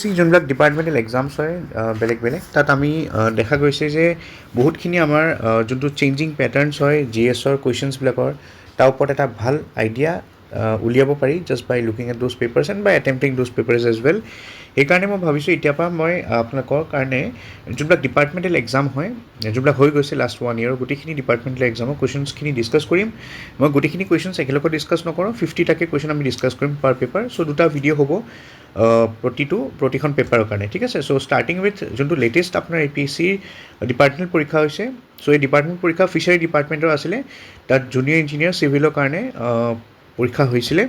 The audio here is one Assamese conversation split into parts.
যোনবিলাক ডিপাৰ্টমেণ্টেল এক্সামছ হয় বেলেগ বেলেগ তাত আমি দেখা গৈছে যে বহুতখিনি আমাৰ যোনটো চেঞ্জিং পেটাৰ্ণছ হয় জি এছৰ কুৱেশ্যনছবিলাকৰ তাৰ ওপৰত এটা ভাল আইডিয়া উলিয়াব পাৰি just by looking at those papers and by attempting those papers as well. সেইকাৰণে মই ভাবিছোঁ এতিয়াৰ পৰা মই আপোনালোকৰ কাৰণে যোনবিলাক ডিপাৰ্টমেণ্টেল এক্সাম হয় যোনবিলাক হৈ গৈছে লাষ্ট 1 year গোটেইখিনি ডিপাৰ্টমেণ্টেল এক্সামৰ কুৱেশ্যনছখিনি ডিছকাছ কৰিম। মই গোটেইখিনি কুৱেশ্যনছ একেলগে ডিছকাছ নকৰোঁ, 50টাকৈ কুৱেশ্যন আমি ডিছকাছ কৰিম পাৰ পেপাৰ। চ' দুটা ভিডিঅ' হ'ব প্ৰতিখন পেপাৰৰ কাৰণে, ঠিক আছে। চ' ষ্টাৰ্টিং উইথ যোনটো লেটেষ্ট আপোনাৰ APSCৰ ডিপাৰ্টমেণ্ট পৰীক্ষা হৈছে। চ' এই ডিপাৰ্টমেণ্ট পৰীক্ষা ফিচাৰী ডিপাৰ্টমেণ্টৰ আছিলে, তাত জুনিয়ৰ ইঞ্জিনিয়াৰ চিভিলৰ কাৰণে পৰীক্ষা হৈছিলে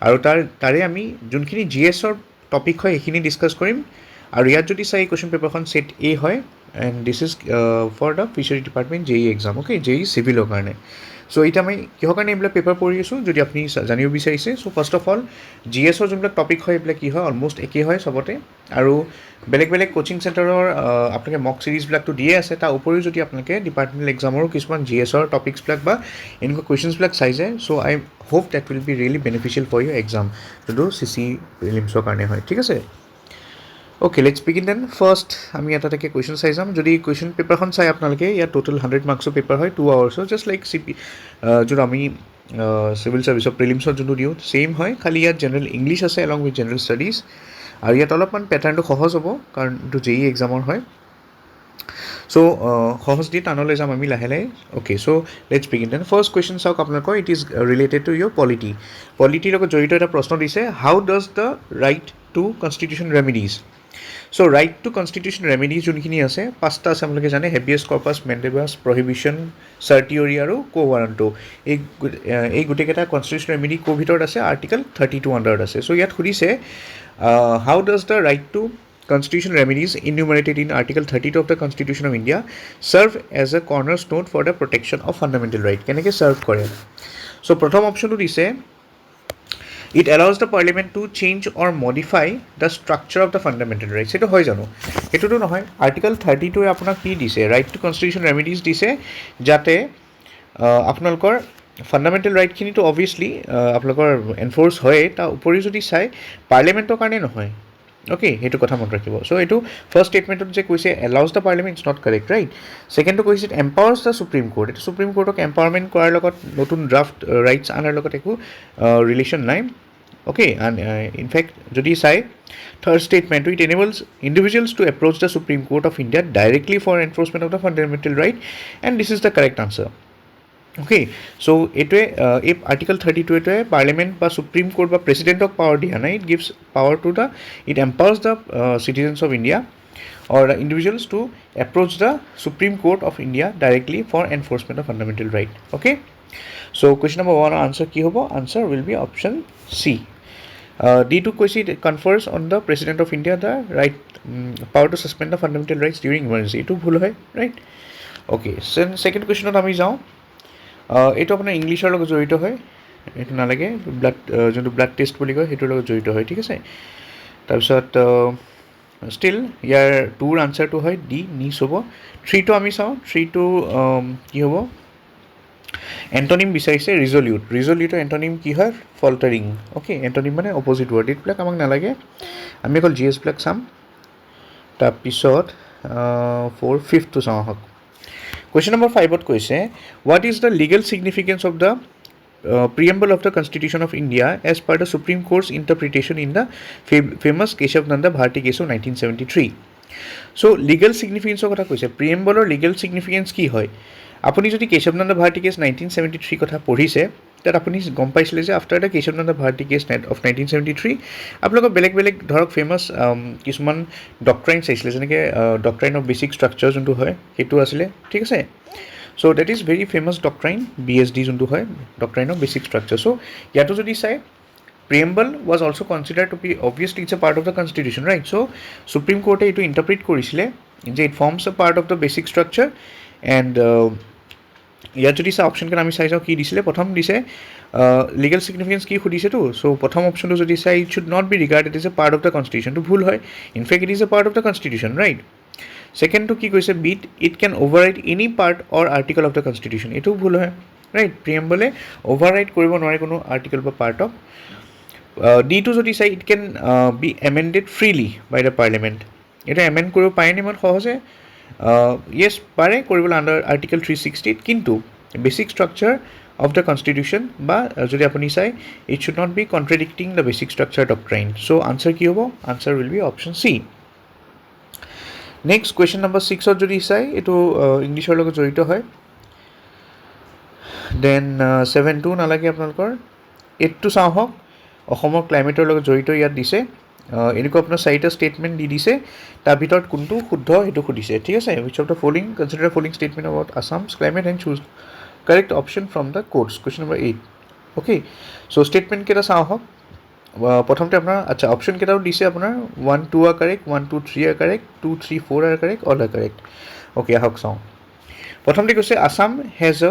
আৰু তাৰে আমি যোনখিনি GSৰ টপিক হয় সেইখিনি ডিছকাছ কৰিম। আৰু ইয়াত যদি চাই কুৱেশ্যন পেপাৰখন ছেট A হয় and this is for the fishery department JEE exam, okay, JEE চিভিলৰ কাৰণে। চ' এতিয়া মই কিহৰ কাৰণে এইবিলাক পেপাৰ পঢ়ি আছোঁ যদি আপুনি জানিব বিচাৰিছে। চ' ফাৰ্ষ্ট অফ অল GSৰ যোনবিলাক টপিক হয় এইবিলাক কি হয় অলম'ষ্ট একেই হয় চবতে, আৰু বেলেগ বেলেগ কোচিং চেণ্টাৰৰ আপোনালোকে মক চিৰিজবিলাকতো দিয়ে আছে। তাৰ উপৰিও যদি আপোনালোকে ডিপাৰ্টমেণ্টেল এক্সামৰো কিছুমান GSৰ টপিকছবিলাক বা এনেকুৱা কুৱেশ্যনছবিলাক চাই যায়, so' I hope that will be really beneficial for your exam যোনটো CC প্ৰিলিমছৰ কাৰণে হয়, ঠিক আছে। Okay, let's begin then. First আমি এটা কুৱেশ্যন চাই যাম। যদি কুৱেশ্যন পেপাৰখন চাই আপোনালোকে ইয়াত টোটেল 100 মাৰ্কছৰ পেপাৰ হয়, 2 আৱাৰ্ছৰ, জাষ্ট লাইক যোনটো আমি চিভিল ছাৰ্ভিচৰ প্ৰিলিমছত যোনটো দিওঁ ছেইম হয়, খালি ইয়াত জেনেৰেল ইংলিছ আছে এলং উইথ জেনেৰেল ষ্টাডিজ। আৰু ইয়াত অলপমান পেটাৰ্ণটো সহজ হ'ব কাৰণ এইটো JEE এক্সামৰ হয়। চ' সহজ দি টানলৈ যাম আমি লাহে লাহে। Okay, so' let's begin then. First question চাওক আপোনালোকৰ, it is related to your polity. পলিটিৰ লগত জড়িত এটা প্ৰশ্ন দিছে, how does the right to constitution remedies. So' right to constitution remedies যোনখিনি আছে 5টা আছে আপোনালোকে জানে, habeas corpus, mandamus, prohibition, certiorari আৰু কোৱাৰাণ্টো। এই গোটেইকেইটা কনষ্টিটিউশ্যন ৰেমিডি ক'ৰ ভিতৰত আছে, আৰ্টিকল 32 আণ্ডাৰত আছে। চ' ইয়াত সুধিছে how does the right to constitutional remedies enumerated in Article 32 of the Constitution of India serve as a cornerstone for the protection of fundamental right. কেনেকৈ serve কৰে? So প্ৰথম অপশ্যনটো দিছে, it allows the parliament to change or modify the structure of the fundamental rights. সেইটো হয় জানো? সেইটোতো নহয়। Article 32 আপোনাক কি দিছে? right to constitutional remedies দিছে যাতে আপোনালোকৰ ফাণ্ডামেণ্টেল ৰাইটখিনিতো অবভিয়াছলি আপোনালোকৰ এনফ'ৰ্চ হয়, তাৰ উপৰি যদি চাই পাৰ্লিয়ামেণ্টৰ কাৰণে নহয়। অ'কে, সেইটো কথা মনত ৰাখিব। চ' এইটো ফাৰ্ষ্ট ষ্টেটমেণ্টত যে কৈছে allows the parliament, it's not correct, right. ছেকেণ্ডটো কৈছে এম্পাৱাৰ্ছ দ্য সুপ্ৰিম কোৰ্ট। এইটো সুপ্ৰিম কোৰ্টক এম্পাৱাৰমেণ্ট কৰাৰ লগত নতুন ড্ৰাফ্ট ৰাইটছ আনাৰ লগত একো ৰিলেশ্যন নাই। অ'কে, এণ্ড ইনফেক্ট যদি চাই থাৰ্ড ষ্টেটমেণ্টটো, it enables individuals to approach the supreme court of India directly for enforcement of the fundamental right and this is the correct answer. Okay, so' এইটোৱে এই আৰ্টিকল 32টোৱে পাৰ্লিয়ামেণ্ট বা সুপ্ৰিম কোৰ্ট বা প্ৰেচিডেণ্টক পাৱাৰ দিয়া নাই। It gives power to the, it empowers the citizens of India or the individuals to approach the Supreme Court of India directly for enforcement of fundamental right. Okay, so question number 1 answer ki hobo? Answer will be option C. D2 question, it confers on the President of India the right power to suspend the fundamental rights during emergency. Etu bhul hoy, right? Okay, so second question ami jao. এইটো আপোনাৰ ইংলিছৰ লগত জড়িত হয়, এইটো নালাগে। যোনটো ব্লাড টেষ্ট বুলি কয় সেইটোৰ লগত জড়িত হয়, ঠিক আছে। তাৰপিছত ষ্টিল ইয়াৰ 2ৰ আনচাৰটো হয় ডি, নিচ হ'ব। 3টো আমি চাওঁ, 3টো কি হ'ব? এণ্টনিম বিচাৰিছে ৰিজলিউট। ৰিজলিউটৰ এণ্টনিম কি হয়? ফল্টাৰিং। অ'কে, এণ্টনিম মানে অপজিট ৱৰ্ড। এইবিলাক আমাক নালাগে, আমি অকল GSবিলাক চাম। তাৰপিছত 4, 5টো চাওঁ আহক। Question number 5 কৈছে, what is the legal significance of the preamble of the Constitution of India as per the Supreme Court's interpretation in the famous Keshav Nanda Bharti case of 1973? So legal significance কথা কৈছে, preamble legal significance কি হয়? আপুনি যদি কেশৱ নন্দ ভাৰতী কেছ 1973 কথা পঢ়িছে তাত আপুনি গম পাইছিলে যে after the Kesavananda Bharati case of 1973 আপোনালোকৰ বেলেগ বেলেগ ধৰক ফেমাছ কিছুমান ডক্ট্ৰাইন চাইছিলে, যেনেকৈ ডক্ট্ৰাইন অফ বেচিক ষ্ট্ৰাকচাৰ যোনটো হয় সেইটো আছিলে, ঠিক আছে। So' that is very famous doctrine BSD যোনটো হয়, doctrine of basic structure. So' ইয়াতো যদি চাই preamble was also considered to be, obviously it's a part of the constitution, right? So Supreme Court এইটো ইণ্টাৰপ্ৰিট কৰিছিলে যে it forms a part of the basic structure and ইয়াত যদি চাই অপশ্যনখন আমি চাই যাওঁ কি দিছিলে। প্ৰথম দিছে লিগেল ছিগনিফিকেঞ্চ কি সুধিছেতো। চ' প্ৰথম অপশ্যনটো যদি চাই it should not be regarded as a part of the কনষ্টিটিউশ্যনটো ভুল হয়। In fact it is a part of the constitution, right. ছেকেণ্ডটো কি কৈছে, but it can override any part or article of the constitution, এইটোও ভুল হয়, ৰাইট। প্ৰিএম্বলে অভাৰৰাইড কৰিব নোৱাৰে কোনো আৰ্টিকল বা পাৰ্ট অফ ডিটো যদি চাই it can be amended freely by the parliament এইটো এমেণ্ড কৰিব পাৰেনে ইমান সহজে য়েছ পাৰে কৰিবলৈ আণ্ডাৰ আৰ্টিকেল 360 কিন্তু basic structure of the constitution বা যদি আপুনি চাই it should not be contradicting the basic structure doctrine so' answer কি হ'ব answer will be option C next question number 6ত যদি চাই এইটো ইংলিছৰ লগত জড়িত হয় দেন 7টো নালাগে আপোনালোকৰ 8টো চাওঁ হওক অসমৰ ক্লাইমেটৰ লগত জড়িত ইয়াত দিছে এনেকুৱা আপোনাৰ 4টা ষ্টেটমেণ্ট দি দিছে তাৰ ভিতৰত কোনটো শুদ্ধ সেইটো সুধিছে ঠিক আছে which of the following consider following statement about Assam's climate and choose correct option from the codes question number 8 okay so' ষ্টেটমেণ্টকেইটা চাওঁ আহক প্ৰথমতে আপোনাৰ আচ্ছা অপশ্যন কেইটাও দিছে আপোনাৰ 1 2 are correct 1 2 3 are correct 2 3 4 are correct all are correct okay আহক চাওঁ প্ৰথমতে কৈছে Assam has a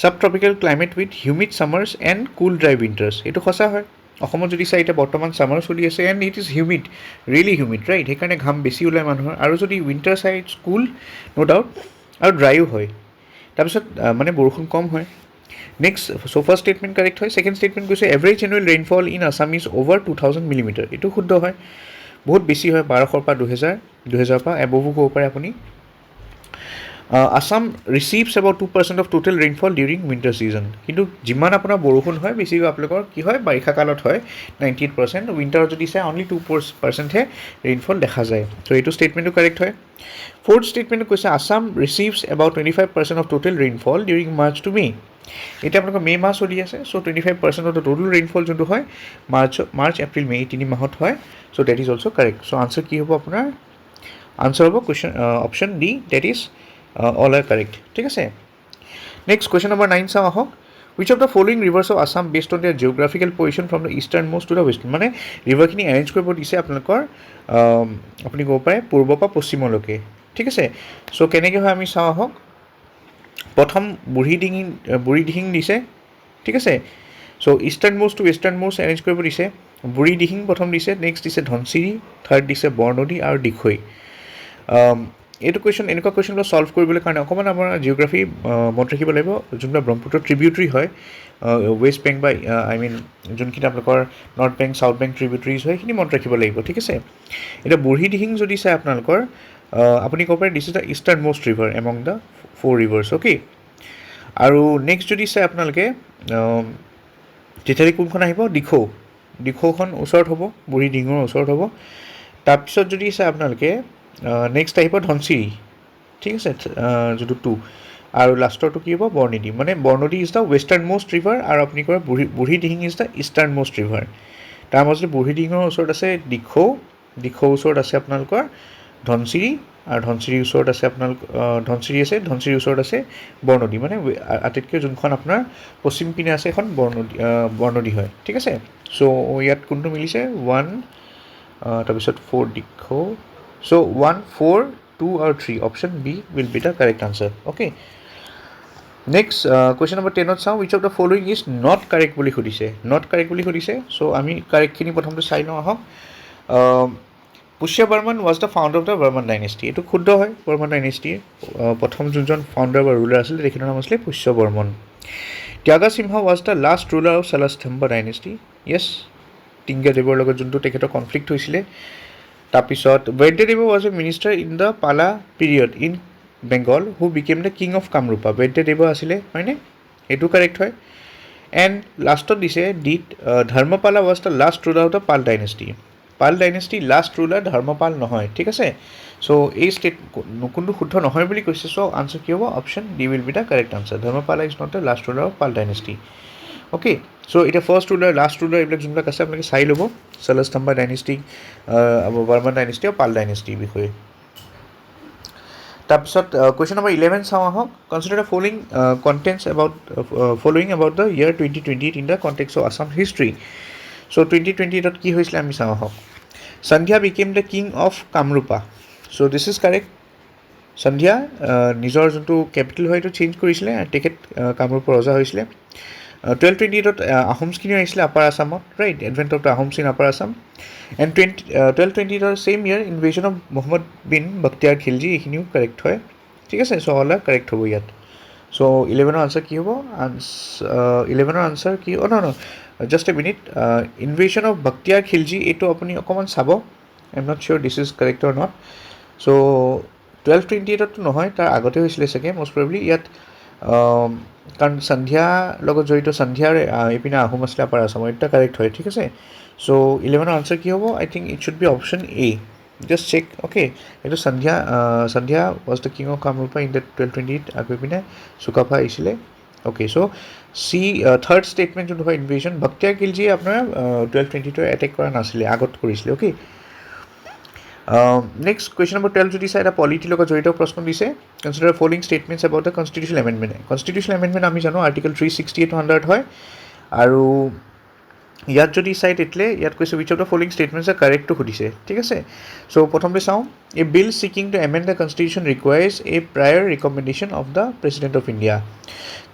subtropical climate with humid summers and cool dry winters এইটো সঁচা হয় অসমত যদি চাই এতিয়া বৰ্তমান ছামাৰ চলি আছে and it is humid really humid right সেইকাৰণে ঘাম বেছি ওলায় মানুহৰ আৰু যদি উইণ্টাৰ চাই ইটছ কুল ন' ডাউট আৰু ড্ৰাইও হয় তাৰপিছত মানে বৰষুণ কম হয় নেক্সট চ' ফাৰ্ষ্ট ষ্টেটমেণ্ট কাৰেক্ট হয় ছেকেণ্ড ষ্টেটমেণ্ট কৈছে average annual rainfall in Assam is over 2000 millimetre এইটো শুদ্ধ হয় বহুত বেছি হয় 1200 পৰা 2000 পৰা এবভো ক'ব পাৰে আপুনি Assam receives about 2% of total rainfall during winter season কিন্তু যিমান আপোনাৰ বৰষুণ হয় বেছিকৈ আপোনালোকৰ কি হয় বাৰিষা কালত হয় 98% উইণ্টাৰত যদি চাই অনলি 2%হে ৰেইনফল দেখা যায় চ' এইটো ষ্টেটমেণ্টটো কাৰেক্ট হয় ফ'ৰ্থ ষ্টেটমেণ্টটো কৈছে Assam receives about 25% of total rainfall during March to May এতিয়া আপোনালোকৰ মে' মাহ চলি আছে so' 25% of the total rainfall যোনটো হয় মাৰ্চ এপ্ৰিল মে' 3 মাহত হয় so' that is also' correct so' answer কি হ'ব আপোনাৰ আনচাৰ হ'ব question option D that is all are correct ঠিক আছে নেক্সট কুৱেশ্যন নম্বৰ 9 চাওঁ আহক which of the following rivers of Assam based on the geographical position from the eastern most to the west মানে ৰিভাৰখিনি এৰেঞ্জ কৰিব দিছে আপোনালোকৰ আপুনি ক'ব পাৰে পূৰ্বৰ পৰা পশ্চিমলৈকে ঠিক আছে চ' কেনেকৈ হয় আমি চাওঁ আহক প্ৰথম বুঢ়ী দিহিং দিছে ঠিক আছে so' eastern most to western most arrange কৰিব দিছে বুঢ়ী দিহিং প্ৰথম দিছে নেক্সট দিছে ধনচিৰি থাৰ্ড দিছে বৰনদী আৰু দিখৈ এইটো কুৱেশ্যন এনেকুৱা কুৱেশ্যনবিলাক ছল্ভ কৰিবলৈ কাৰণে অকণমান আমাৰ জিঅ'গ্ৰাফি মনত ৰাখিব লাগিব যোনবিলাক ব্ৰহ্মপুত্ৰৰ ট্ৰিবিউটৰী হয় ৱেষ্ট বেংক বা আই মিন যোনখিনি আপোনালোকৰ নৰ্থ বেংক চাউথ বেংক ট্ৰিবিউটৰিজ হয় সেইখিনি মনত ৰাখিব লাগিব ঠিক আছে এতিয়া বুঢ়ী দিহিং যদি চাই আপোনালোকৰ আপুনি ক'ব পাৰে দিছ is the eastern most river among the 4 reverse okay আৰু নেক্সট যদি চাই আপোনালোকে তেতিয়াহ'লে কোনখন আহিব দিখৌখন ওচৰত হ'ব বুঢ়ী দিহিঙৰ ওচৰত হ'ব তাৰপিছত যদি চাই আপোনালোকে নেক্সট আহিব ধনচিৰি ঠিক আছে যোনটো 2 আৰু লাষ্টৰটো কি হ'ব বৰনদী মানে Barnadi is the western most river আৰু আপুনি কয় বুঢ়ী Dihing is the eastern most river তাৰ মাজতে বুঢ়ী দিহিঙৰ ওচৰত আছে দিখৌ ওচৰত আছে আপোনালোকৰ ধনচিৰি আৰু ধনচিৰিৰ ওচৰত আছে ধনচিৰিৰ ওচৰত আছে বৰনদী মানে আটাইতকৈ যোনখন আপোনাৰ পশ্চিম পিনে আছে এখন বৰনদী হয় ঠিক আছে চ' ইয়াত কোনটো মিলিছে 1 তাৰপিছত 4 দিখৌ চ' 1 4 2 আৰু 3 option B will be the correct answer okay next question number 10ত চাওঁ which of the following is not correct বুলি সুধিছে চ' আমি কাৰেক্টখিনি প্ৰথমতে চাই লওঁ আহক Pushya Varman was the founder of the Varman dynasty এইটো শুদ্ধ হয় বৰ্মন ডাইনেষ্টিৰ প্ৰথম যোনজন ফাউণ্ডাৰ বা ৰুলাৰ আছিলে তেখেতৰ নাম আছিলে পুষ্য বৰ্মন ত্যাগা সিংহ was the last ruler of Salastambha dynasty য়েছ টিংগাদেৱৰ লগত যোনটো তেখেতৰ কনফ্লিক্ট হৈছিলে তাৰপিছত Baidyadev was A minister in the পালা period in Bengal who became the king of Kamrupa Baidyadev আছিলে হয়নে এইটো কাৰেক্ট হয় এণ্ড লাষ্টত দিছে Dharmapala was the last ruler of the Pal dynasty last ruler Dharmapala নহয় ঠিক আছে চ' এই কোনটো শুদ্ধ নহয় বুলি কৈছে চ' আনচাৰ কি হ'ব option D will be the correct answer Dharmapala is not the last ruler of Pala dynasty okay so' এতিয়া ফাৰ্ষ্ট ৰুলাৰ লাষ্ট ৰুলাৰ এইবিলাক যোনবিলাক আছে আপোনালোকে চাই ল'ব শালস্তম্ভ ডাইনেষ্টি বৰ্মন ডাইনেষ্টি আৰু পাল ডাইনেষ্টিৰ বিষয়ে তাৰপিছত কুৱেশ্যন নম্বৰ 11 চাওঁ আহক consider the following contents about the year 2020 in the context of Assam history so' 2020ত কি হৈছিলে আমি চাওঁ আহক Sandhya became the king of Kamarupa so' this is correct Sandhya নিজৰ যোনটো কেপিটেল হয় এইটো চেঞ্জ কৰিছিলে তেখেত কামৰূপৰ ৰজা হৈছিলে 1228ত আহোমছখিনি আহিছিলে আপাৰ আছামত right advent of the Ahoms in upper Assam and 1220ৰ same year invasion of Muhammad bin Bakhtiyar Khilji এইখিনিও কাৰেক্ট হয় ঠিক আছে চ' অল আৰ কাৰেক্ট হ'ব ইয়াত চ' 11ৰ আনচাৰ কি হ'ব? 11ৰ আনচাৰ কি? Oh' no just a minute. Invasion of Bakhtiyar Khilji, এইটো আপুনি অকণমান চাব। I am not sure this is correct or not. So' 1228ত নহয়, তাৰ আগতে হৈছিলে চাগে মষ্ট প্ৰবেবলি। ইয়াত কাৰণ সন্ধিয়াৰ লগত জড়িত, সন্ধিয়াৰ এইপিনে আহোম আছিলে আপাৰ আছামৰ, এটা কাৰেক্ট হয়, ঠিক আছে। চ' 11ৰ আনচাৰ কি হ'ব? I think it should be option A. Just check, okay. এইটো Sandhya was the king of Kamarupa in the 1228 গৈ পিনে চুকাফা আহিছিলে। অ'কে, চ' থাৰ্ড ষ্টেটমেণ্ট যোনটো হয় ইনভেশ্যন, বখতিয়াৰ খিলজীয়ে আপোনাৰ 1222 এটেক কৰা নাছিলে, আগত কৰিছিলে। অ'কে, নেক্সট কুৱেশ্যন নম্বৰ 12 যদি চাই, এটা পলিটিৰ লগত জড়িত প্ৰশ্ন দিছে। Consider following statements about the constitutional amendment. Constitutional amendment আমি জানো আৰ্টিকল 368 আণ্ডাৰত হয়। আৰু ইয়াত যদি চাই তেতিয়াহ'লে ইয়াত কৈছে which of the following statements are কাৰেক্টটো সুধিছে, ঠিক আছে। চ' প্ৰথমতে চাওঁ, a bill seeking to amend the constitution requires a prior recommendation of the president of India.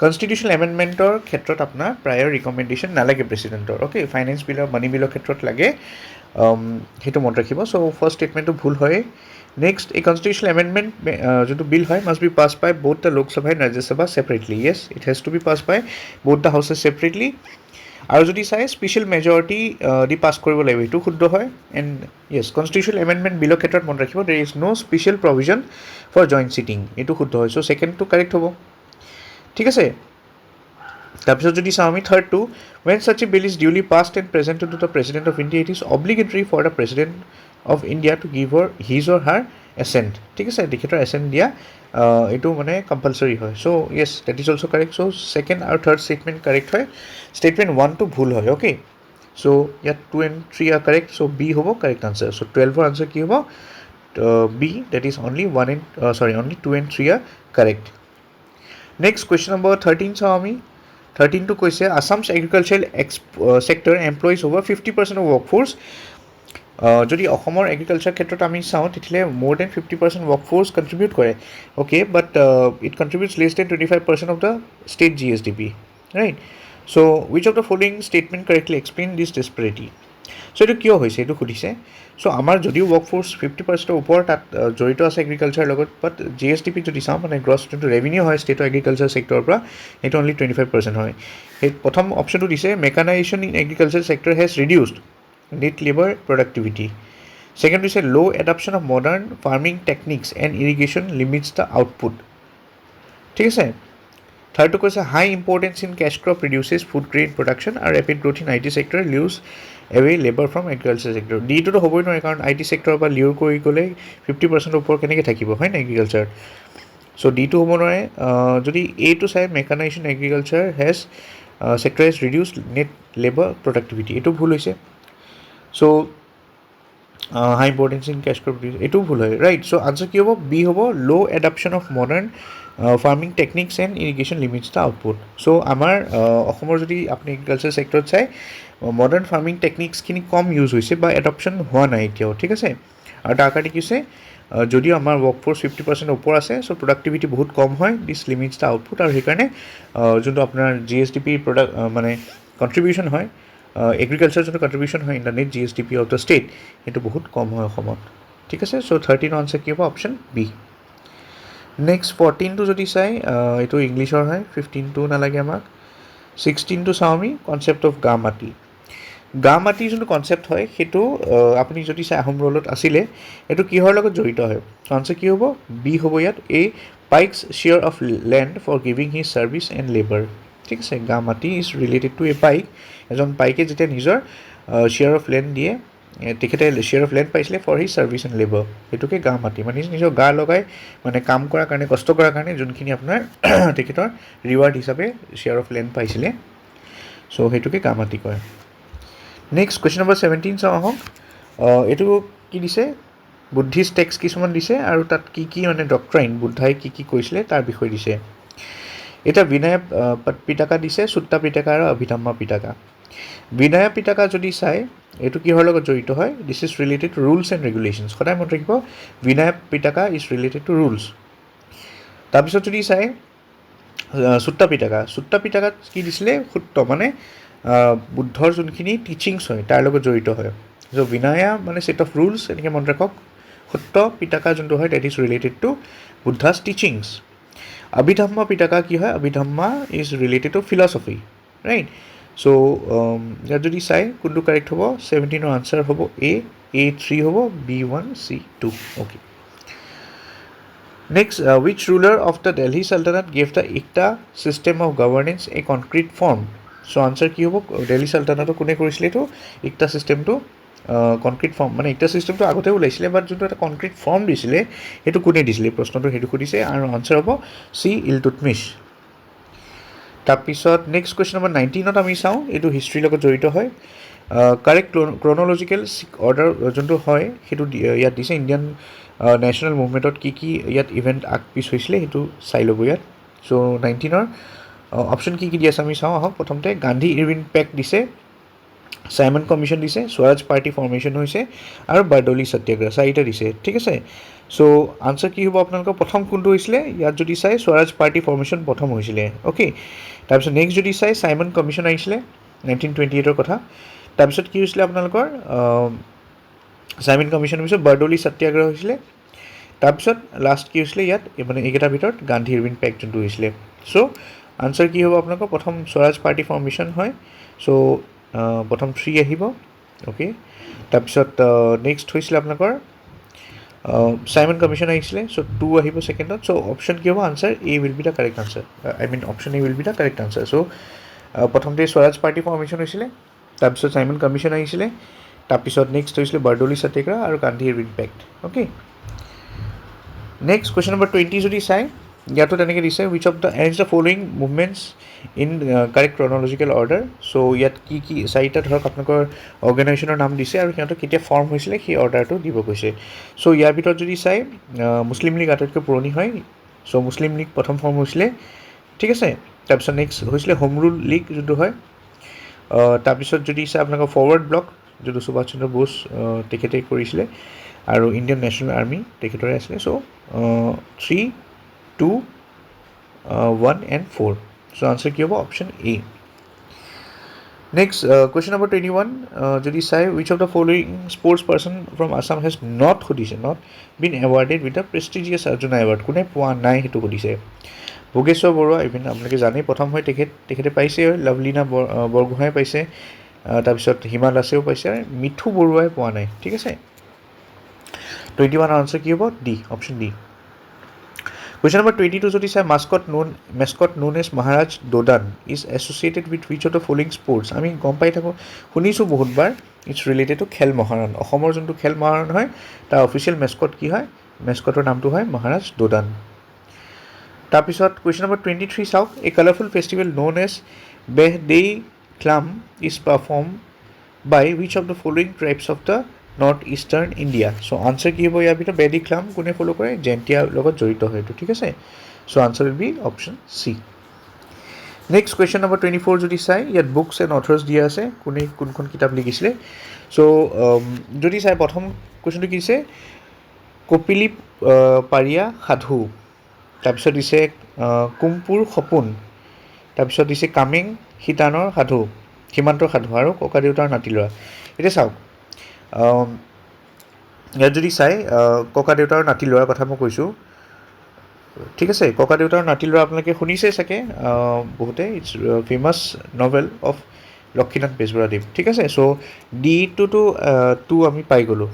Constitutional এমেণ্ডমেণ্টৰ ক্ষেত্ৰত আপোনাৰ প্ৰায়ৰ ৰিকমেণ্ডেশ্যন নালাগে প্ৰেচিডেণ্টৰ। অ'কে, ফাইনেন্স বিলৰ, মানি বিলৰ ক্ষেত্ৰত লাগে, সেইটো মনত ৰাখিব। চ' ফাৰ্ষ্ট ষ্টেটমেণ্টটো ভুল হয়। নেক্সট, এই কনষ্টিটিউশ্যনেল এমেণ্ডমেণ্ট যোনটো বিল হয় must be pass by both the Lok Sabha and Rajya Sabha separately. Yes, it has to be pass by both the houses separately. আৰু যদি চাই স্পেচিয়েল মেজৰিটি দি পাছ কৰিব লাগিব, এইটো শুদ্ধ হয়। এণ্ড য়েছ, কনষ্টিটিউশ্যনেল এমেণ্ডমেণ্ট বিলৰ ক্ষেত্ৰত মনত ৰাখিব, there is no' special provision for joint sitting, এইটো শুদ্ধ হয়। চ' ছেকেণ্ডটো কাৰেক্ট হ'ব, ঠিক আছে। তাৰপিছত যদি চাওঁ আমি থাৰ্ডটো, when such a bill is duly passed and presented to the President of India, it is obligatory for the President of India to give his or her assent, ঠিক আছে। তেখেতৰ এচেণ্ট দিয়া এইটো মানে কম্পালচৰি হয়। So' yes, that is also' correct. So' second আৰু থাৰ্ড ষ্টেটমেণ্ট কাৰেক্ট হয়, ষ্টেটমেণ্ট 1টো ভুল হয়। অ'কে, চ' ইয়াত 2 and 3 are correct, so' B হ'ব কাৰেক্ট আনচাৰ। চ' 12ৰ আনচাৰ কি হ'ব? B, that is only 2 and 3 are correct. Next question number 13 চাওঁ আমি। 13টো কৈছে Assam's agricultural sector employs over 50% of workforce. যদি অসমৰ এগ্ৰিকালচাৰ ক্ষেত্ৰত আমি চাওঁ তেতিয়াহ'লে মোৰ দেন 50% ৱৰ্কফ'ৰ্চ কণ্ট্ৰিবিউট কৰে। Okay, but it contributes less than 25% of the state GSDP, right. So' which of the following statement correctly explain this disparity. So' এইটো কিয় হৈছে এইটো সুধিছে। চ' আমাৰ যদিও ৱৰ্কফ'ৰ্চ 50%ৰ ওপৰত তাত জড়িত আছে এগ্ৰিকালচাৰৰ লগত, বাট GSDP যদি চাওঁ মানে গ্ৰছ যোনটো ৰেভিনিউ হয় ষ্টেটৰ এগ্ৰিকালচাৰ ছেক্টৰৰ পৰা, সেইটো অনলি 25% হয়। সেই প্ৰথম অপশ্যনটো দিছে, mechanization in agriculture sector has reduced net labour productivity. Second দিছে, low' adoption of modern farming techniques and irrigation limits the output, ঠিক আছে। থাৰ্ডটো কৈছে, high importance in cash crop reduces food grain production আৰু rapid growth in IT sector lures away labour from agriculture sector. ডিটোতো হ'বই নোৱাৰে, কাৰণ IT ছেক্টৰৰ পৰা লিউৰ কৰি গ'লে 50% ওপৰত কেনেকৈ থাকিব, হয় নাই এগ্ৰিকালচাৰ। চ' ডিটো হ'ব নোৱাৰে। যদি এইটো চাই, mechanization agriculture sector has reduce net labour productivity, এইটো ভুল হৈছে। So' high importance in cash crop reduce, এইটোও ভুল হয়, ৰাইট। চ' আনচাৰ কি হ'ব? বি হ'ব, low' adoption of modern farming techniques and irrigation limits the output. So' আমাৰ অসমৰ যদি আপুনি এগ্ৰিকালচাৰ ছেক্টৰত চাই, মডাৰ্ণ ফাৰ্মিং টেকনিক্সখিনি কম ইউজ হৈছে বা এডপশ্যন হোৱা নাই এতিয়াও, ঠিক আছে। আৰু তাৰ কাৰণে কি হৈছে, যদিও আমাৰ ৱৰ্কফ'ৰ্চ 50% ওপৰ আছে, চ' প্ৰডাক্টিভিটি বহুত কম হয়, দিছ লিমিটছ দ্য আউটপুট। আৰু সেইকাৰণে যোনটো আপোনাৰ GSDP মানে কণ্ট্ৰিবিউশ্যন হয়, এগ্ৰিকালচাৰ যোনটো কণ্ট্ৰিবিউশ্যন হয় in the net GSDP of the state, সেইটো বহুত কম হয় অসমত, ঠিক আছে। চ' 13 আনচাৰ কি হ'ব? Option B. নেক্সট 14টো যদি চাই, এইটো ইংলিছৰ হয়, 15টো নালাগে আমাক। 16টো চাওঁ আমি, কনচেপ্ট অফ গা মাটি। গা মাটি যোনটো কনচেপ্ট হয়, সেইটো আপুনি যদি চাই আহোম ৰোলত আছিলে, এইটো কিহৰ লগত জড়িত হয়? আনচাৰ কি হ'ব? বি হ'ব ইয়াত, a paik's share of land for giving his service and labour, ঠিক আছে। Ga mati is related to a paik. এজন পাইকে যেতিয়া নিজৰ শ্বেয়াৰ অফ লেণ্ড দিয়ে, তেখেতে শ্বেয়াৰ অফ লেণ্ড পাইছিলে for his service and labour, সেইটোকে গা মাটি, মানে নিজৰ গা লগাই মানে কাম কৰাৰ কাৰণে, কষ্ট কৰাৰ কাৰণে যোনখিনি আপোনাৰ তেখেতৰ ৰিৱাৰ্ড হিচাপে শ্বেয়াৰ অফ লেণ্ড পাইছিলে, চ' সেইটোকে গা মাটি কয়। নেক্সট কুৱেশ্যন নম্বৰ 17 চাওঁ আহক। এইটো কি দিছে? বুদ্ধিষ্ট টেক্সট কিছুমান দিছে, আৰু তাত কি কি মানে ডক্ট্ৰাইন, বুদ্ধাই কি কি কৈছিলে তাৰ বিষয়ে দিছে। এটা বিনয় পিটাকা দিছে, চুত্তা পিটাকা আৰু অভিধাম্মা পিটাকা। বিনয় পিটাকা যদি চাই, এইটো কিহৰ লগত জড়িত হয়? This is related two rules and regulations. সদায় মনত ৰাখিব, বিনয় পিটাকা ইজ ৰিলেটেড টু ৰুলছ। তাৰপিছত যদি চাই চুত্তা পিটাকাত কি দিছিলে? সূত্ৰ, মানে বুদ্ধৰ যোনখিনি টিচিংছ হয় তাৰ লগত জড়িত হয়। চ' বিনয়া মানে ছেট অফ ৰুলছ, এনেকৈ মনত ৰাখক। সূত্ৰ পিটাকা যোনটো হয়, that is related to Buddha's teachings. Abhidhamma Pitaka কি হয় Abhidhamma is related to philosophy right so' ইয়াত যদি চাই কোনটো কাৰেক্ট হ'ব 17ৰ আনচাৰ হ'ব A3 হ'ব B1 C2 okay Next, which ruler of the Delhi Sultanate gave the Ikta system of governance a concrete form? So answer কি হ'ব Delhi Sultanate কোনে কৰিছিলে এইটো Ikta system টো কনক্ৰিট ফৰ্ম মানে Ikta system টো আগতে ওলাইছিলে বাট যোনটো এটা কনক্ৰিট ফৰ্ম দিছিলে সেইটো কোনে দিছিলে প্ৰশ্নটো সেইটো সুধিছে আৰু আনচাৰ হ'ব চি ইলতুৎমিছ তাৰপিছত নেক্সট কুৱেশ্যন নম্বৰ 19ত আমি চাওঁ এইটো হিষ্ট্ৰীৰ লগত জড়িত হয় কাৰেক্ট ক্ৰনলজিকেল অৰ্ডাৰ যোনটো হয় সেইটো ইয়াত দিছে ইণ্ডিয়ান নেশ্যনেল মুভমেণ্টত কি কি ইয়াত ইভেণ্ট আগপিছ হৈছিলে সেইটো চাই ল'ব ইয়াত চ' 19ৰ অপশ্যন কি কি দি আছে আমি চাওঁ আহক প্ৰথমতে গান্ধী ইৰৱিন পেক্ট দিছে চাইমন কমিশ্যন দিছে স্বৰাজ পাৰ্টি ফৰ্মেশ্যন হৈছে আৰু বাৰডলি সত্যাগ্ৰহ চাৰিটা দিছে ঠিক আছে চ' আনচাৰ কি হ'ব আপোনালোকৰ প্ৰথম কোনটো হৈছিলে ইয়াত যদি চাই স্বৰাজ পাৰ্টি ফৰ্মেশ্যন প্ৰথম হৈছিলে অ'কে তাৰপিছত নেক্সট যদি চাই চাইমন কমিশ্যন আহিছিলে 1928ৰ কথা তাৰপিছত কি হৈছিলে আপোনালোকৰ চাইমন কমিশ্যনৰ পিছত বাৰডলি সত্যাগ্ৰহ হৈছিলে তাৰপিছত লাষ্ট কি হৈছিলে ইয়াত মানে এইকেইটাৰ ভিতৰত গান্ধী ইৰৱিন পেক্ট যোনটো হৈছিলে চ' আনচাৰ কি হ'ব আপোনালোকৰ প্ৰথম স্বৰাজ পাৰ্টি ফৰ্মেশ্যন হয় চ' প্ৰথম 3 আহিব অ'কে তাৰপিছত নেক্সট হৈছিলে আপোনালোকৰ চাইমন কমিশ্যন আহিছিলে চ' 2 আহিব ছেকেণ্ডত চ' অপশ্যন কি হ'ব answer A will be the correct answer option A will be the correct answer চ' প্ৰথমতে স্বৰাজ পাৰ্টি ফৰ্মেশ্যন হৈছিলে তাৰপিছত চাইমন কমিশ্যন আহিছিলে তাৰপিছত নেক্সট হৈছিলে বাৰডলি সত্যাগ্ৰহ আৰু Gandhi Irwin pact okay next question number 20 যদি চাই ইয়াতো তেনেকৈ দিছে which of the as the following movements in correct chronological order so' ইয়াত কি কি চাৰিটা ধৰক আপোনালোকৰ অৰ্গেনাইজেশ্যনৰ নাম দিছে আৰু সিহঁতৰ কেতিয়া ফৰ্ম হৈছিলে সেই অৰ্ডাৰটো দিব কৈছে চ' ইয়াৰ ভিতৰত যদি চাই মুছলিম লীগ আটাইতকৈ পুৰণি হয় চ' মুছলিম লীগ প্ৰথম ফৰ্ম হৈছিলে ঠিক আছে তাৰপিছত নেক্সট হৈছিলে হোম ৰুল লীগ যোনটো হয় তাৰপিছত যদি চাই আপোনালোকৰ ফৰৱাৰ্ড ব্লক যোনটো সুভাষ চন্দ্ৰ বোস তেখেতে কৰিছিলে আৰু ইণ্ডিয়ান নেশ্যনেল আৰ্মি তেখেতৰে আছিলে চ' 3, 2, 1 and 4 চ' আনচাৰ কি হ'ব option A next question number 21 যদি চাই which of the following sports person from Assam has not সুধিছে not been awarded with the prestigious Arjuna award কোনে পোৱা নাই সেইটো সুধিছে ভোগেশ্বৰ বৰুৱা ইভেন আপোনালোকে জানেই প্ৰথম হয় তেখেতে পাইছে লাভলীনা বৰগোহাঁই পাইছে তাৰপিছত হিমা দাসেও পাইছে মিঠু বৰুৱাই পোৱা নাই ঠিক আছে 21 আনচাৰ কি হ'ব D option D question number 22 যদি চাই mascot known as Maharaj Dodan is associated with which of the following sports আমি গম পাই থাকোঁ শুনিছোঁ বহুতবাৰ ইটছ ৰিলেটেড টু খেল মহাৰণ অসমৰ যোনটো খেল মহাৰণ হয় তাৰ অফিচিয়েল মেস্কট কি হয় মেস্কটৰ নামটো হয় মহাৰাজ দোদান তাৰপিছত কুৱেশ্যন নম্বৰ 23 চাওক a colourful festival known as Behdienkhlam is performed by which of the following tribes of the north eastern India so' answer কি হ'ব ইয়াৰ ভিতৰত বেদি ক্লাম কোনে ফ'ল' কৰে জয়ন্তীয়াৰ লগত জড়িত হয় এইটো ঠিক আছে so' answer will be option C next question number 24 যদি চাই ইয়াত বুকছ এণ্ড অথৰ্ছ দিয়া আছে কোনে কোনখন কিতাপ লিখিছিলে চ' যদি চাই প্ৰথম কুৱেশ্যনটো কি দিছে কপিলী পাৰিয়া সাধু তাৰপিছত দিছে কুমপুৰ সপোন তাৰপিছত দিছে কামেং সীতানৰ সাধু সীমান্তৰ সাধু আৰু ককা দেউতাৰ নাতি ল'ৰা এতিয়া চাওক ইয়াত যদি চাই ককা দেউতাৰ নাতি ল'ৰাৰ কথা মই কৈছোঁ ঠিক আছে ককা দেউতাৰ নাতি ল'ৰা আপোনালোকে শুনিছে চাগে বহুতে it's famous novel of Lakshminath বেজবৰুৱাদেৱ ঠিক আছে চ' ডিটোতো 2 আমি পাই গ'লোঁ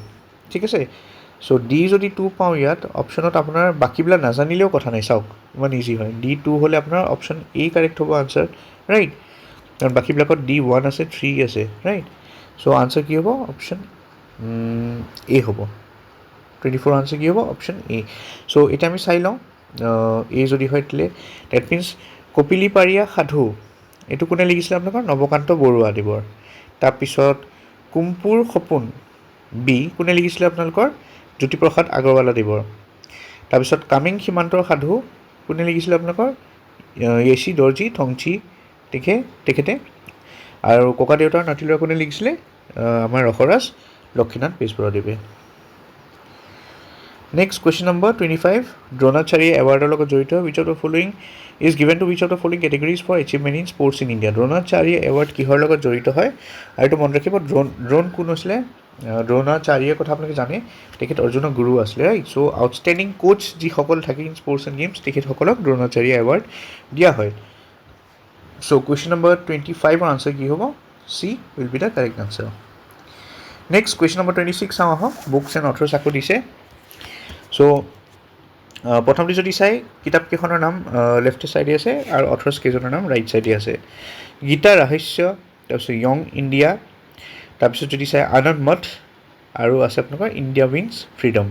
ঠিক আছে চ' ডি যদি 2 পাওঁ ইয়াত অপশ্যনত আপোনাৰ বাকীবিলাক নাজানিলেও কথা নাই চাওক ইমান ইজি হয় D2 হ'লে আপোনাৰ অপশ্যন এ কাৰেক্ট হ'ব আনচাৰ ৰাইট কাৰণ বাকীবিলাকত D1 আছে 3 আছে ৰাইট চ' আনচাৰ কি হ'ব অপশ্যন এ হ'ব 24 আনচাৰ কি হ'ব অপশ্যন এ চ' এতিয়া আমি চাই লওঁ এ যদি হয় তেতিয়াহ'লে ডেট মিনছ কপিলী পাৰিয়া সাধু এইটো কোনে লিখিছিলে আপোনালোকৰ নৱকান্ত বৰুৱাদেৱৰ তাৰপিছত কুমপুৰ সপোন বি কোনে লিখিছিলে আপোনালোকৰ জ্যোতিপ্ৰসাদ আগৰৱালাদেৱৰ তাৰপিছত কামেং সীমান্তৰ সাধু কোনে লিখিছিলে আপোনালোকৰ য়েচি দৰ্জী থংচি তেখেতে আৰু ককা দেউতাৰ নাতি ল'ৰা কোনে লিখিছিলে আমাৰ ৰসৰাজ লক্ষীনাথ বেজবৰুৱাদেৱে নেক্সট কুৱেশ্যন নম্বৰ 25 দ্ৰোণাচাৰ্য এৱাৰ্ডৰ লগত জড়িত which of the following is given to which of the following categories for achievement in sports in India Dronacharya award কিহৰ লগত জড়িত হয় আৰু এইটো মনত ৰাখিব ড্ৰোন কোন হৈছিলে দ্ৰোণাচাৰ্যৰ কথা আপোনালোকে জানে, তেখেত অৰ্জুনৰ গুৰু আছিলে, ৰাইট। চ' আউটষ্টেণ্ডিং কোচ যিসকল থাকে ইন স্পৰ্টছ এণ্ড গেমছ, তেখেতসকলক দ্ৰোণাচাৰ্য এৱাৰ্ড দিয়া হয়। চ' কুৱেশ্যন নম্বৰ 25ৰ আনচাৰ কি হ'ব? C will be the correct answer. Next question number 26 চাওঁ আহক। বুকছ এণ্ড অথৰ্ছ আকৌ দিছে। চ' প্ৰথমতে যদি চাই, কিতাপকেইখনৰ নাম লেফ্ট ছাইডে আছে আৰু অথৰ্ছ কেইজনৰ নাম ৰাইট ছাইডে আছে। গীতা ৰহস্য, তাৰপিছত য়ং ইণ্ডিয়া, তাৰপিছত যদি চাই আনন্দ মঠ, আৰু আছে আপোনালোকৰ ইণ্ডিয়া উইন্স ফ্ৰীডম।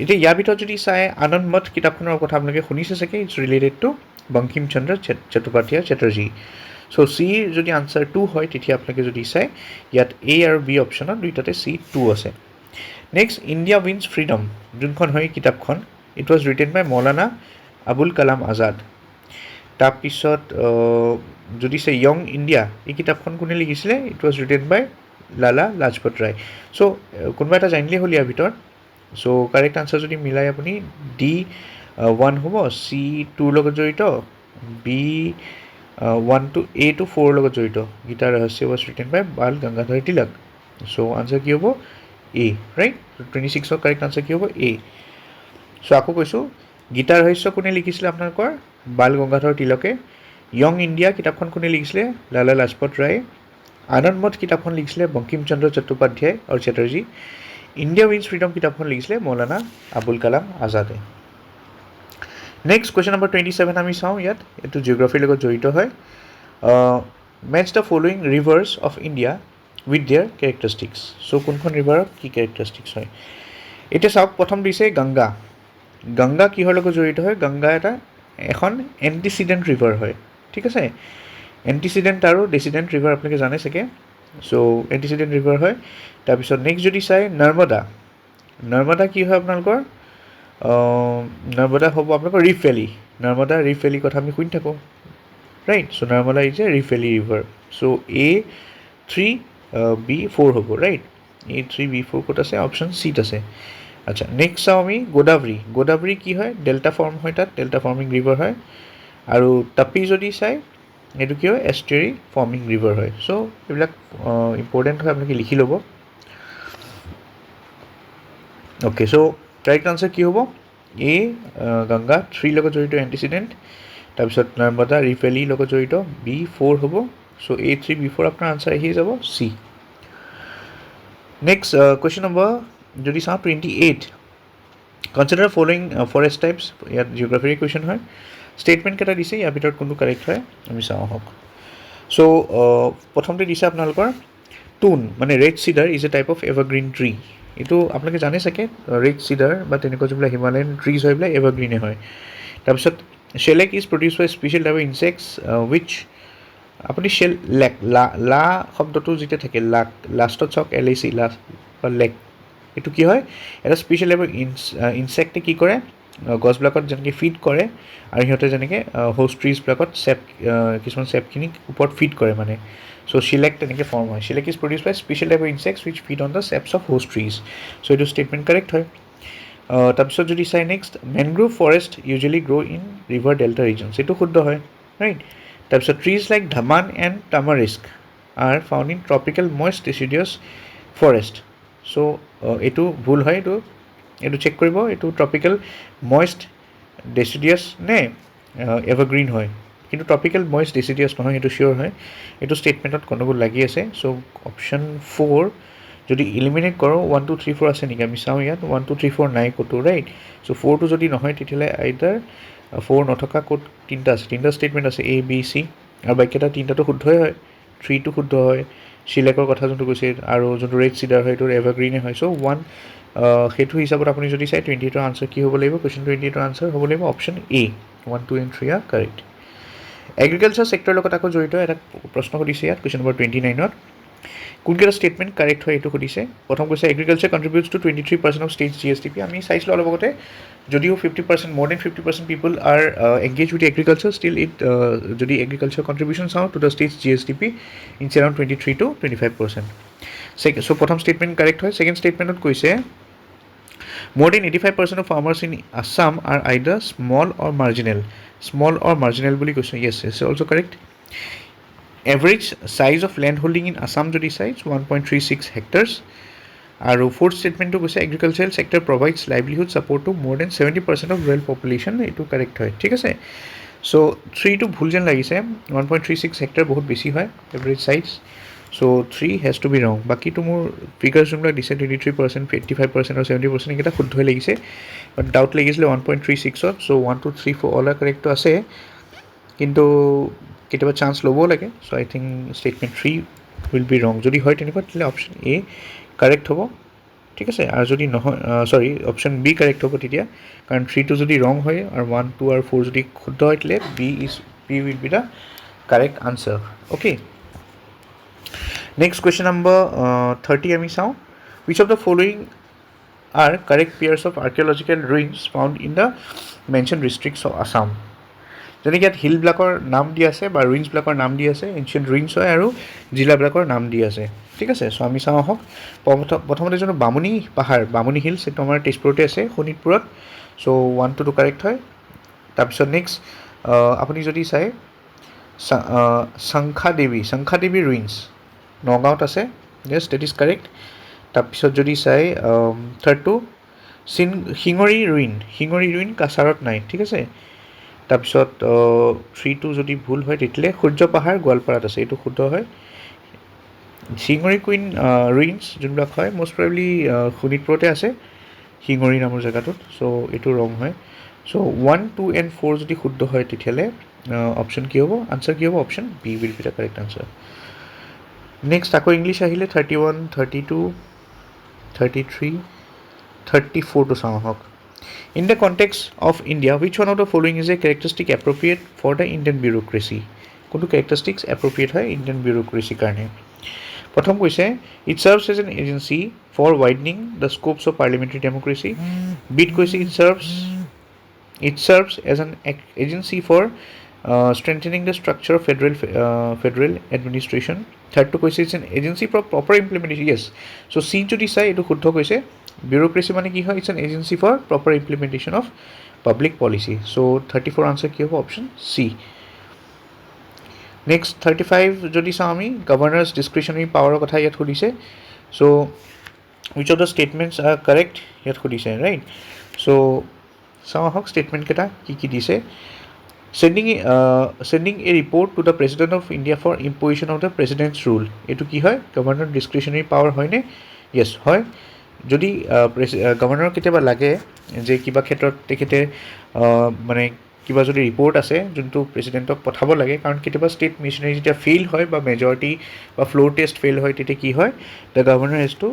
এতিয়া ইয়াৰ ভিতৰত যদি চাই আনন্দ মঠ কিতাপখনৰ কথা আপোনালোকে শুনিছে চাগে, it's related to Bankim Chandra Chattopadhyay Chatterjee. চ' চিৰ যদি আনচাৰ 2 হয়, তেতিয়া আপোনালোকে যদি চাই ইয়াত এ আৰু বি অপশ্যনত দুইটাতে চি 2 আছে। নেক্সট ইণ্ডিয়া উইন্স ফ্ৰীডম, যোনখন হয় কিতাপখন, ইট ৱাজ ৰিটেন বাই মৌলানা আবুল কালাম আজাদ। তাৰপিছত যদি চাই য়ং ইণ্ডিয়া, এই কিতাপখন কোনে লিখিছিলে? ইট ৱাজ ৰিটেন বাই লালা লাজপত ৰায়। চ' কোনোবা এটা জানিলেই হ'ল ইয়াৰ ভিতৰত। চ' কাৰেক্ট আনচাৰ যদি মিলাই আপুনি ডি 1 হ'ব, চি 2ৰ লগত জড়িত, বি 1 to A to 4 লগত জড়িত। Gita Rahasya was written by Bal Gangadhar Tilak. So' answer কি হ'ব? A, right. 26ৰ কাৰেক্ট আনচাৰ কি হ'ব? এ। চ' আকৌ কৈছোঁ, গীতা ৰহস্য কোনে লিখিছিলে আপোনালোকৰ? বাল গংগাধৰ তিলকে। য়ং ইণ্ডিয়া কিতাপখন কোনে লিখিছিলে? লালা লাজপত ৰায়। আনন্দ মঠ কিতাপখন লিখিছিলে বংকিম চন্দ্ৰ চট্টোপাধ্যায় আৰু চেটাৰ্জী। ইণ্ডিয়া উইন্স ফ্ৰীডম কিতাপখন লিখিছিলে মৌলানা আবুল কালাম আজাদে। নেক্সট কুৱেশ্যন নম্বৰ 27 আমি চাওঁ ইয়াত। এইটো জিঅ'গ্ৰাফীৰ লগত জড়িত হয়। Match the following rivers of India with their characteristics. So' কোনখন ৰিভাৰত কি কেৰেক্টাৰিষ্টিক্স হয়? এতিয়া চাওক, প্ৰথম দিছে গংগা। গংগা কিহৰ লগত জড়িত হয়? গংগা এখন এণ্টিচিডেণ্ট ৰিভাৰ হয়, ঠিক আছে। এণ্টিচিডেণ্ট আৰু ডেচিডেণ্ট ৰিভাৰ আপোনালোকে জানে চাগে। চ' এণ্টিচিডেণ্ট ৰিভাৰ হয়। তাৰপিছত নেক্সট যদি চাই নৰ্মদা, নৰ্মদা কি হয় আপোনালোকৰ? নৰ্মদা হ'ব আপোনালোকৰ ৰিফ ভেলী। নৰ্মদা ৰিফ ভেলীৰ কথা আমি শুনি থাকোঁ, right. So' Narmada is a rift valley river. So' A3 B4 হ'ব, ৰাইট। A3 B4 ক'ত আছে? অপশ্যন চিত আছে। আচ্ছা, নেক্সট চাওঁ আমি গোদাবৰী। গোদাবৰী কি হয়? ডেল্টা ফৰ্ম হয়, তাত ডেল্টা ফৰ্মিং ৰিভাৰ হয়। আৰু তাপি যদি চাই, এইটো কি হয়? এষ্টেৰী ফৰ্মিং ৰিভাৰ হয়। চ' এইবিলাক ইম্পৰ্টেণ্ট হয়, আপোনালোকে লিখি ল'ব। অ'কে, চ' কাৰেক্ট আনচাৰ কি হ'ব? এ গংগা 3 লগত জড়িত এণ্টিচিডেণ্ট, তাৰপিছত নৰ্মদা ৰিফ ভেলীৰ লগত জড়িত B4 হ'ব। চ' A3 B4 আপোনাৰ আনচাৰ আহি যাব চি। নেক্সট কুৱেশ্যন নম্বৰ যদি চাওঁ 28, কনচিডাৰ ফলোয়িং ফৰেষ্ট টাইপছ। ইয়াত জিঅ'গ্ৰাফীৰ কুৱেশ্যন হয়। ষ্টেটমেণ্ট কেইটা দিছে, ইয়াৰ ভিতৰত কোনটো কাৰেক্ট হয় আমি চাওঁ আহক। চ' প্ৰথমতে দিছে আপোনালোকৰ টুন, মানে red cedar is a type of evergreen tree. এইটো আপোনালোকে জানে চাগে, ৰেড চিডাৰ বা তেনেকুৱা যিবিলাক হিমালয়ান ট্ৰিজ হয়, এইবিলাক এভাৰগ্ৰীণে হয়। তাৰপিছত shellac is produce by special type of insects which, আপুনি লা শব্দটো যেতিয়া থাকে, লাষ্টত চাওক LAC, লাষ্ট বা লেক, এইটো কি হয়? এটা স্পেচিয়েল টাইপ অফ ইনচেক্টে কি কৰে? গছবিলাকত যেনেকৈ ফিড কৰে, আৰু সিহঁতে যেনেকৈ হোষ্ট ট্ৰিজবিলাকত কিছুমান চেপখিনিক ওপৰত ফিড কৰে মানে। চ' শ্বিলেক তেনেকৈ ফৰ্ম হয়। Shellac is produce by special type of insects which feed on the saps of host trees. So' এইটো ষ্টেটমেণ্ট কাৰেক্ট হয়। তাৰপিছত যদি চাই next, mangrove forest usually grow' in river delta regions, এইটো শুদ্ধ হয়, ৰাইট। তাৰপিছত trees like dhaman and tamarisk are found in tropical moist deciduous forest. So' এইটো ভুল হয়, এইটো চেক কৰিব। এইটো ট্ৰপিকেল মইষ্ট ডেচিডিয়াছ নে এভাৰগ্ৰীণ হয়, কিন্তু ট্ৰপিকেল মইষ্ট ডেচিডিয়াছ নহয়, সেইটো চিয়'ৰ হয়। এইটো ষ্টেটমেণ্টত গণ্ডগোল লাগি আছে। চ' অপশ্যন 4 যদি ইলিমিনেট কৰোঁ, 1 2 3 4 আছে নেকি? আমি চাওঁ ইয়াত 1 2 3 4 নাই ক'তো, ৰাইট। চ' 4টো যদি নহয়, তেতিয়াহ'লে আইদাৰ 4 নথকা ক'ত তিনিটা আছে, তিনিটা ষ্টেটমেণ্ট আছে A B C, আৰু বাকীকেইটা তিনিটাটো শুদ্ধই হয়। 3টো শুদ্ধ হয়, শ্বিলেকৰ কথা যোনটো কৈছে, আৰু যোনটো ৰেড চিডাৰ হয় এইটো এভাৰগ্ৰীণে হয়। চ' 1 সেইটো হিচাপত আপুনি যদি চাই 28ৰ আনচাৰ কি হ'ব লাগিব? কুৱেশ্যন 28ৰ আনচাৰ হ'ব লাগিব option A, 1 2 and 3 are correct. Agriculture ছেক্টৰৰ লগত আকৌ জড়িত এটা প্ৰশ্ন সুধিছে ইয়াত কুৱেশ্যন নম্বৰ 29ত। কোনকেইটা ষ্টেটমেণ্ট কাৰেক্ট হয় এইটো সুধিছে। প্ৰথম কৈছে agriculture contributes to 23% of states GSDP। আমি চাইছিলোঁ অলপ আগতে, যদিও 50%, more than 50% people are engage with agriculture, still যদি এগ্ৰিকালচাৰ কণ্ট্ৰিবিউশ্যন চাওঁ to the states GSDP it's around 23 to 25%। So' প্ৰথম ষ্টেটমেণ্ট কাৰেক্ট হয়। ছেকেণ্ড ষ্টেটমেণ্টত কৈছে more than 85% of farmers in Assam are either small or marginal. Small or marginal বুলি কৈছে, yes, it's also correct. Average size of land holding in Assam যদি চাই 1.36 hectares. আৰু ফ'ৰ্থ ষ্টেটমেণ্টটো কৈছে agricultural sector provides livelihood support to more than 70% of rural population, এইটো কাৰেক্ট হয়, ঠিক আছে। চ' 3টো ভুল যেন লাগিছে, 1.36 হেক্টৰ বহুত বেছি হয় average size, so' 3 has to be wrong. বাকীটো মোৰ ফিগাৰ্ছ যোনবিলাক দিছে 23%, 85% আৰু 70%, এইকেইটা শুদ্ধই লাগিছে, বাট ডাউট লাগিছিলে 1.36ত, চ' 1 2 3 4 অল কাৰেক্টটো আছে, কিন্তু কেতিয়াবা চান্স ল'বও লাগে, চ' আই থিংক ষ্টেটমেণ্ট 3 উইল বি ৰং। যদি হয় তেনেকুৱা তেতিয়াহ'লে অপশ্যন এ কাৰেক্ট হ'ব, ঠিক আছে। আৰু যদি নহয়, অপশ্যন বি কাৰেক্ট হ'ব তেতিয়া, কাৰণ 3টো যদি ৰং হয় আৰু 1 2 আৰু 4 যদি শুদ্ধ হয় তেতিয়াহ'লে B will be the correct answer. Okay, next question number 30 আমি চাওঁ। Which of the following are correct pairs of archaeological ruins found in the mention districts of Assam. যেনেকৈ ইয়াত হিলবিলাকৰ নাম দি আছে বা ৰুইনছবিলাকৰ নাম দি আছে, এনচিয়েণ্ট ৰুইনছ হয়, আৰু জিলাবিলাকৰ নাম দি আছে, ঠিক আছে। চ' আমি চাওঁ আহক। প্ৰথমতে যোনটো বামুণী পাহাৰ, বামুণী হিলছ, সেইটো আমাৰ তেজপুৰতে আছে, শোণিতপুৰত, চ' 1 2 কাৰেক্ট হয়। তাৰপিছত নেক্সট আপুনি যদি চাই শংখাদেৱী ৰুইনছ নগাঁৱত আছে, য়েছ ডেট ইজ কাৰেক্ট। তাৰপিছত যদি চাই থাৰ্ডটো শিঙৰি ৰুইন কাছাৰত নাই, ঠিক আছে। তাৰপিছত 3টো যদি ভুল হয় তেতিয়াহ'লে সূৰ্য পাহাৰ গোৱালপাৰাত আছে, এইটো শুদ্ধ হয়। শিঙৰি ৰুইনছ যোনবিলাক হয় মষ্ট প্ৰবেবলি শোণিতপুৰতে আছে, শিঙৰি নামৰ জেগাটোত, চ' এইটো ৰং হয়। চ' 1 2 and 4 যদি শুদ্ধ হয় তেতিয়াহ'লে অপশ্যন কি হ'ব, আনচাৰ কি হ'ব, option B will be the correct answer. Next আকৌ ইংলিছ আহিলে 31 32 33 34টো চাওঁ আহক। In the context of India which one of the following is a characteristic appropriate for the Indian bureaucracy. কোনটো কেৰেক্টাৰিষ্টিক্স এপ্ৰপ্ৰিয়েট হয় ইণ্ডিয়ান বিউৰ'ক্ৰেচিৰ কাৰণে? প্ৰথম কৈছে it serves as an agency for ৱাইডনিং the scopes of parliamentary democracy. বিট কৈছে it serves as an agency for strengthening the structure of federal administration. থাৰ্ডটো কৈছে it's an agency for proper implementation, yes. So' C যদি চাই এইটো শুদ্ধ কৈছে, বিউৰ'ক্ৰেচি মানে কি হয়, it's an agency for proper implementation of public policy. So' 34 answer কি হ'ব, অপশ্যন চি। নেক্সট 35 যদি চাওঁ আমি, গভৰ্ণাৰ্ছ ডিছক্ৰিশ্যনেৰী পাৱাৰৰ কথা ইয়াত সুধিছে। So' which of the statements are correct ইয়াত সুধিছে, ৰাইট। চ' চাওঁ আহক ষ্টেটমেণ্টকেইটা কি কি দিছে। sending a report to the President of India for imposition of the President's rule, এইটো কি হয়, গভৰ্ণৰ ডিছক্ৰিশ্যনেৰী পাৱাৰ হয়নে? য়েছ হয়। যদি গভৰ্ণৰক কেতিয়াবা লাগে যে কিবা ক্ষেত্ৰত তেখেতে মানে কিবা যদি ৰিপৰ্ট আছে যোনটো প্ৰেছিডেণ্টক পঠাব লাগে, কাৰণ কেতিয়াবা ষ্টেট মিছনাৰী যেতিয়া ফেইল হয় বা মেজৰিটি বা ফ্ল'ৰ টেষ্ট ফেইল হয়, তেতিয়া কি হয়, the governor has to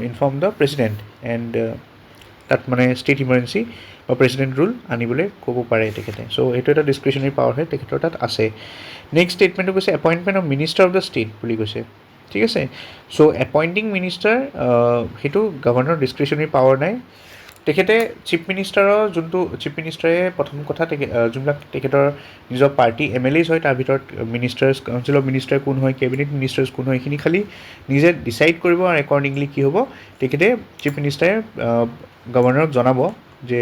inform the president and তাত মানে ষ্টেট ইমাৰ্জেঞ্চি বা প্ৰেছিডেণ্ট ৰুল আনিবলৈ ক'ব পাৰে তেখেতে। চ' এইটো এটা ডিছক্ৰিশ্যনেৰী পাৱাৰ হয়, তেখেতৰ তাত আছে। নেক্সট ষ্টেটমেণ্টটো কৈছে appointment of minister of the state বুলি কৈছে, ঠিক আছে। চ' এপইণ্টিং মিনিষ্টাৰ সেইটো গভৰ্ণৰ ডিছক্ৰিশ্যনেৰী পাৱাৰ নাই। তেখেতে চিফ মিনিষ্টাৰে প্ৰথম কথা যোনবিলাক তেখেতৰ নিজৰ পাৰ্টি MLAs হয়, তাৰ ভিতৰত মিনিষ্টাৰ্ছ, কাউঞ্চিল অফ মিনিষ্টাৰ কোন হয়, কেবিনেট মিনিষ্টাৰ্ছ কোন হয়, এইখিনি খালি নিজে ডিচাইড কৰিব, আৰু একৰ্ডিংলি কি হ'ব, তেখেতে চিফ মিনিষ্টাৰে গভৰ্ণৰক জনাব যে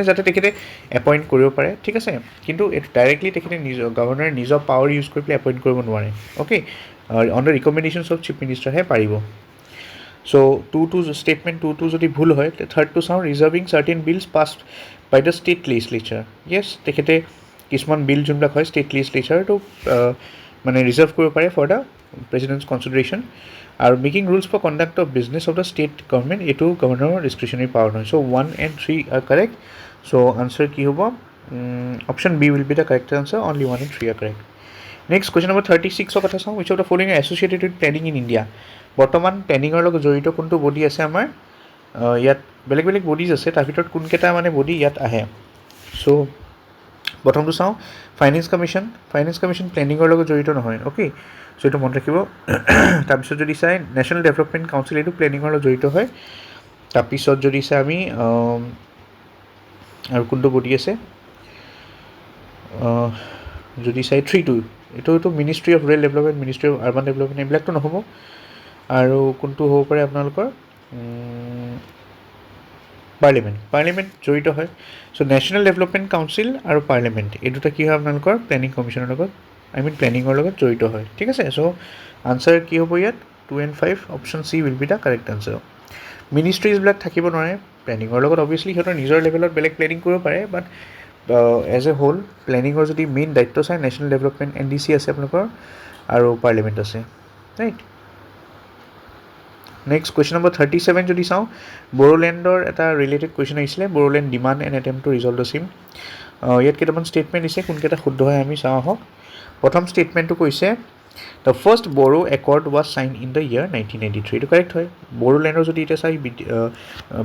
যাতে তেখেতে এপইণ্ট কৰিব পাৰে, ঠিক আছে। কিন্তু এইটো ডাইৰেক্টলি তেখেতে গভৰ্ণৰে নিজৰ পাৱাৰ ইউজ কৰি পেলাই এপইণ্ট কৰিব নোৱাৰে, okay. On the recommendations of chief মিনিষ্টাৰহে পাৰিব। চ' ষ্টেটমেণ্ট 2 যদি ভুল হয়, থাৰ্ডটো চাওঁ, reserving certain bills passed by the state legislature. Yes, তেখেতে কিছুমান বিল যোনবিলাক হয় ষ্টেট লেজিছলেচাৰটো মানে ৰিজাৰ্ভ কৰিব পাৰে ফৰ দ্য প্ৰেছিডেণ্টছ কনচিডাৰেশ্যন। আৰু making rules for conduct of business of the state government, এইটো গভৰ্ণৰৰ ডিছক্ৰিশ্যনেৰী পাৱাৰ নহয়। So' 1 and 3 are correct. So' answer কি হ'ব, option B will be the correct answer, only 1 and 3 are correct. Next question number 36ৰ কথা চাওঁ। Which of the following associated with planning in India. বৰ্তমান প্লেনিঙৰ লগত জড়িত কোনটো বডি আছে আমাৰ ইয়াত? বেলেগ বেলেগ বডিজ আছে, তাৰ ভিতৰত কোনকেইটা মানে বডি ইয়াত আহে। চ' প্ৰথমটো চাওঁ, ফাইনেন্স কমিশ্যন প্লেনিঙৰ লগত জড়িত নহয়, অ'কে। চ' এইটো মনত ৰাখিব। তাৰপিছত যদি চাই নেশ্যনেল ডেভেলপমেণ্ট কাউন্সিল, এইটো প্লেনিঙৰ লগত জড়িত হয়। তাৰপিছত যদি চাই আমি আৰু কোনটো বডি আছে, যদি চাই 3টো, এইটো ministry of rural development, ministry of urban development, এইবিলাকতো নহ'ব। আৰু কোনটো হ'ব পাৰে আপোনালোকৰ, পাৰ্লিমেণ্ট জড়িত হয়। চ' নেশ্যনেল ডেভেলপমেণ্ট কাউন্সিল আৰু পাৰ্লিমেণ্ট, এই দুটা কি হয় আপোনালোকৰ প্লেনিং কমিশ্যনৰ লগত, প্লেনিঙৰ লগত জড়িত হয়, ঠিক আছে। চ' আনচাৰ কি হ'ব ইয়াত, 2 and 5 option C will be the correct answer মিনিষ্ট্ৰিজবিলাক থাকিব নোৱাৰে প্লেনিঙৰ লগত অভিয়াছলি সিহঁতৰ নিজৰ লেভেলত বেলেগ প্লেনিং কৰিব পাৰে বাট এজ এ হোল প্লেনিঙৰ যদি মেইন দায়িত্ব চাই নেশ্যনেল ডেভেলপমেণ্ট NDC আছে আপোনালোকৰ আৰু পাৰ্লিয়ামেণ্ট আছে ৰাইট নেক্সট কুৱেশ্যন নম্বৰ 37 যদি চাওঁ বড়োলেণ্ডৰ এটা ৰিলেটেড কুৱেশ্যন আহিছিলে Bodoland demand and attempt to resolve the same ইয়াত কেইটামান ষ্টেটমেণ্ট দিছে কোনকেইটা শুদ্ধ হয় আমি চাওঁ আহক প্ৰথম ষ্টেটমেণ্টটো কৈছে the first Bodo accord was sign in the year 1993 এইটো কাৰেক্ট হয় বড়োলেণ্ডৰ যদি এতিয়া চাই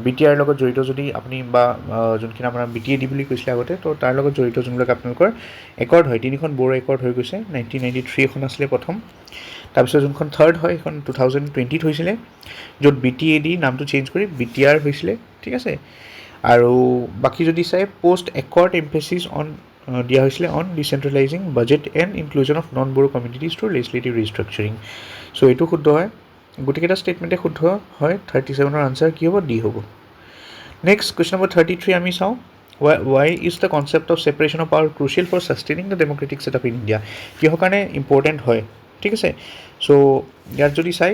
BTR লগত জড়িত যদি আপুনি বা যোনখিনি আমাৰ BTAD বুলি কৈছিলে আগতে তো তাৰ লগত জড়িত যোনবিলাক আপোনালোকৰ একৰ্ড হয় তিনিখন বড়ো একৰ্ড হৈ গৈছে 1993 এখন আছিলে প্ৰথম তাৰপিছত যোনখন থাৰ্ড হয় সেইখন 2020 হৈছিলে য'ত BTAD নামটো চেঞ্জ কৰি BTR হৈছিলে ঠিক আছে আৰু বাকী যদি চাই পোষ্ট একৰ্ড এম্ফেচিছ অন দিয়া হৈছিলে on decentralising budget and inclusion of non Bodo communities through legislative restructuring so' এইটো শুদ্ধ হয় গোটেইকেইটা ষ্টেটমেণ্টে শুদ্ধ হয় 37ৰ আনচাৰ কি হ'ব ডি হ'ব নেক্সট কুৱেশ্যন নম্বৰ 33 আমি চাওঁ why is the concept of separation of power crucial for sustaining the democratic setup in India কিহৰ কাৰণে ইম্পৰ্টেণ্ট হয় ঠিক আছে চ' ইয়াত যদি চাই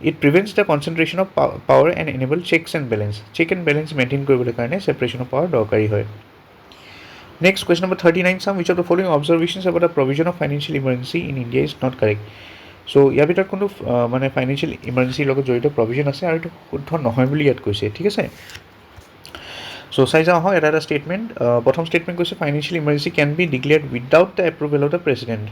it prevents the concentration of power and enable checks and balance maintain কৰিবলৈ কাৰণে separation of power দৰকাৰী হয় Next question number 39 some which of the following observations about the provision of financial emergency in India is not correct so ইয়াৰ ভিতৰত কোনো মানে ফাইনেন্সিয়েল ইমাৰ্জেঞ্চিৰ লগত জড়িত প্ৰভিজন আছে আৰু এইটো শুদ্ধ নহয় বুলি ইয়াত কৈছে ঠিক আছে চ' চাই যাওঁ আহক এটা ষ্টেটমেণ্ট প্ৰথম ষ্টেটমেণ্ট কৈছে financial emergency can be declared without the approval of the president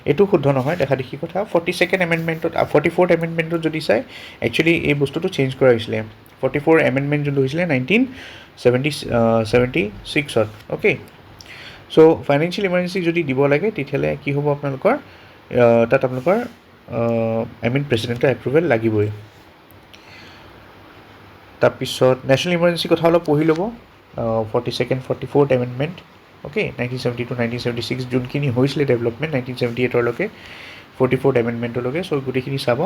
এইটো শুদ্ধ নহয় দেখা দেখি কথা 42nd এমেণ্ডমেণ্টত 44th এমেণ্ডমেণ্টত যদি চাই একচুৱেলি এই বস্তুটো চেঞ্জ কৰা হৈছিলে 44 এমেণ্ডমেণ্ট যোনটো হৈছিলে 1976ত অ'কে চ' ফাইনেন্সিয়েল ইমাৰ্জেঞ্চি যদি দিব লাগে তেতিয়াহ'লে কি হ'ব আপোনালোকৰ তাত আপোনালোকৰ প্ৰেচিডেণ্টৰ এপ্ৰুভেল লাগিবই তাৰপিছত নেশ্যনেল ইমাৰ্জেঞ্চি কথা অলপ পঢ়ি ল'ব 42nd 44th amendment okay 1970 to 1976 যোনখিনি হৈছিলে ডেভেলপমেণ্ট 1978লৈকে 44th এমেণ্ডমেণ্টলৈকে চ' গোটেইখিনি চাব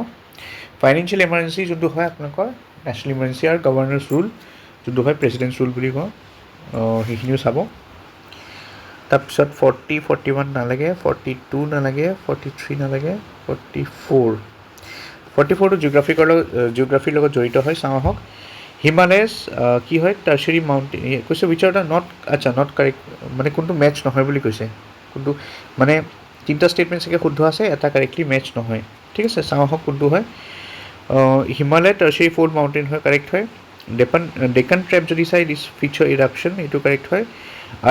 ফাইনেন্সিয়েল ইমাৰ্জেঞ্চি যোনটো হয় আপোনালোকৰ নেশ্যনেল ইমাৰ্জেঞ্চি আৰু গভৰ্ণৰ্ছ ৰুল যোনটো হয় প্ৰেচিডেণ্টছ ৰুল বুলি কওঁ সেইখিনিও চাব তাৰপিছত 40 41 নালাগে 42 নালাগে 43 নালাগে 44টো জিঅ'গ্ৰাফিৰ লগত জড়িত হয় চাওঁ আহক হিমালয়াছ কি হয় টাৰ্চাৰী মাউণ্টেইন কৈছে উইচ আৰ দ্য নট আচ্ছা নট কাৰেক্ট মানে কোনটো মেটচ নহয় বুলি কৈছে কোনটো মানে তিনিটা ষ্টেটমেণ্ট চাগে শুদ্ধ আছে এটা কাৰেক্টলি মেটচ নহয় ঠিক আছে চাওঁ আহক কোনটো হয় হিমালয় টাৰ্চাৰী ফ'ল্ড মাউণ্টেইন হয় কাৰেক্ট হয় ডেকান ট্ৰেপ যদি চাই দিছ ফিচাৰ ইৰাপশ্যন এইটো কাৰেক্ট হয়